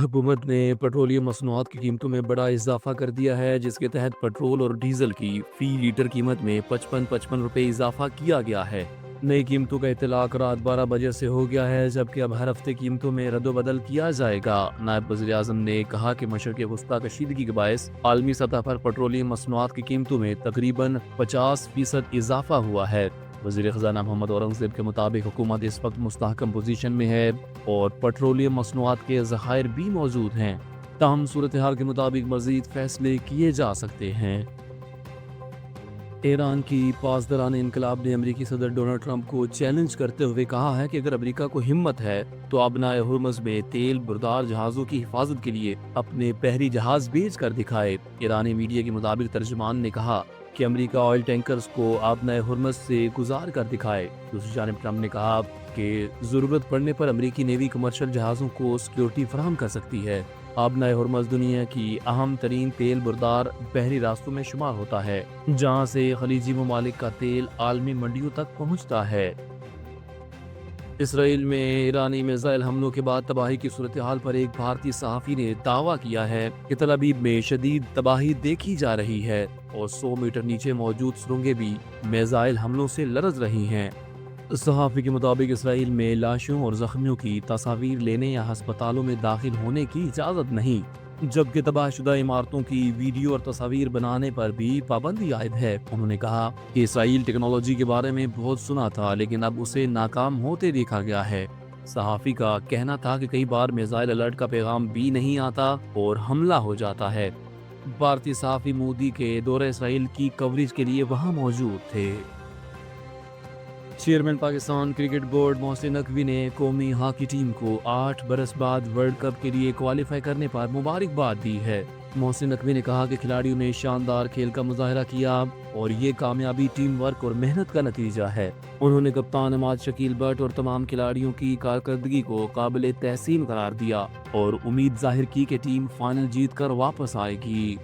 हुकूमत ने पेट्रोलियम मसनूआत की कीमतों में बड़ा इजाफा कर दिया है, जिसके तहत पेट्रोल और डीजल की फी लीटर कीमत में 55-55 रुपए इजाफा किया गया है। नई कीमतों का इतलाक रात 12 बजे से हो गया है, जबकि अब हर हफ्ते कीमतों में रद्दोबदल किया जाएगा। नायब वज़ीर आज़म ने कहा कि मशरक़ वस्ता कशीदगी के बायस आलमी सतह पर पेट्रोलियम मसनूआत की कीमतों में तकरीबन 50% इजाफा हुआ है। वज़ीर ख़ज़ाना मोहम्मद औरंगज़ेब के मुताबिक हुकूमत इस वक्त मुस्तहकम पोजीशन में है और पेट्रोलियम मसनूआत के ज़खायर भी मौजूद हैं। ताहम सूरत हाल के मुताबिक मज़ीद फैसले किए जा सकते हैं। ईरान की पासदारान इनकलाब ने अमरीकी सदर डोनाल्ड ट्रंप को चैलेंज करते हुए कहा है कि अगर अमरीका को हिम्मत है तो अपनाए हुर्मुज़ में तेल बरदार जहाज़ों की हिफाजत के लिए अपने बहरी जहाज भेज कर दिखाए। ईरानी मीडिया के मुताबिक तर्जुमान ने कहा कि अमरीका ऑयल टैंकर्स को अपनाए हुर्मुज़ से गुजार कर दिखाए। दूसरी जानिब ट्रंप ने कहा कि ज़रूरत पड़ने पर अमरीकी नेवी कमर्शियल जहाज़ों को सिक्योरिटी फराहम कर सकती है। आबनाए हुर्मुज़ दुनिया की अहम तरीन तेल बरदार बहरी रास्तों में शुमार होता है, जहाँ से खलीजी ममालिक का तेल आलमी मंडियों तक पहुँचता है। इसराइल में ईरानी मिसाइल हमलों के बाद तबाही की सूरत हाल पर एक भारतीय सहाफ़ी ने दावा किया है कि तल अबीब में शदीद तबाही देखी जा रही है और 100 मीटर नीचे मौजूद सुरंगें भी मिसाइल हमलों से लरज़ रही हैं। सहाफ़ी के मुताबिक इसराइल में लाशों और जख्मियों की तस्वीर लेने या अस्पतालों में दाखिल होने की इजाज़त नहीं, जबकि तबाहशुदा इमारतों की वीडियो और तस्वीर बनाने पर भी पाबंदी आयद है। उन्होंने कहा कि इसराइल टेक्नोलॉजी के बारे में बहुत सुना था, लेकिन अब उसे नाकाम होते देखा गया है। सहाफ़ी का कहना था कि कई बार मिसाइल अलर्ट का पैगाम भी नहीं आता और हमला हो जाता है। भारतीय सहाफ़ी मोदी के दौरे इसराइल की कवरेज के लिए वहाँ मौजूद थे। Chairman Pakistan cricket board Mohsin Naqvi ने कौमी हॉकी टीम को 8 बरस बाद वर्ल्ड कप के लिए क्वालिफाई करने पर मुबारकबाद दी है। मोहसिन नकवी ने कहा कि खिलाड़ियों ने शानदार खेल का मुजाहरा किया और ये कामयाबी टीम वर्क और मेहनत का नतीजा है। उन्होंने कप्तान अहमद शकील बट और तमाम खिलाड़ियों की कारकर्दगी को काबिल तहसीन करार दिया और उम्मीद जाहिर की कि टीम फाइनल जीत कर वापस आएगी।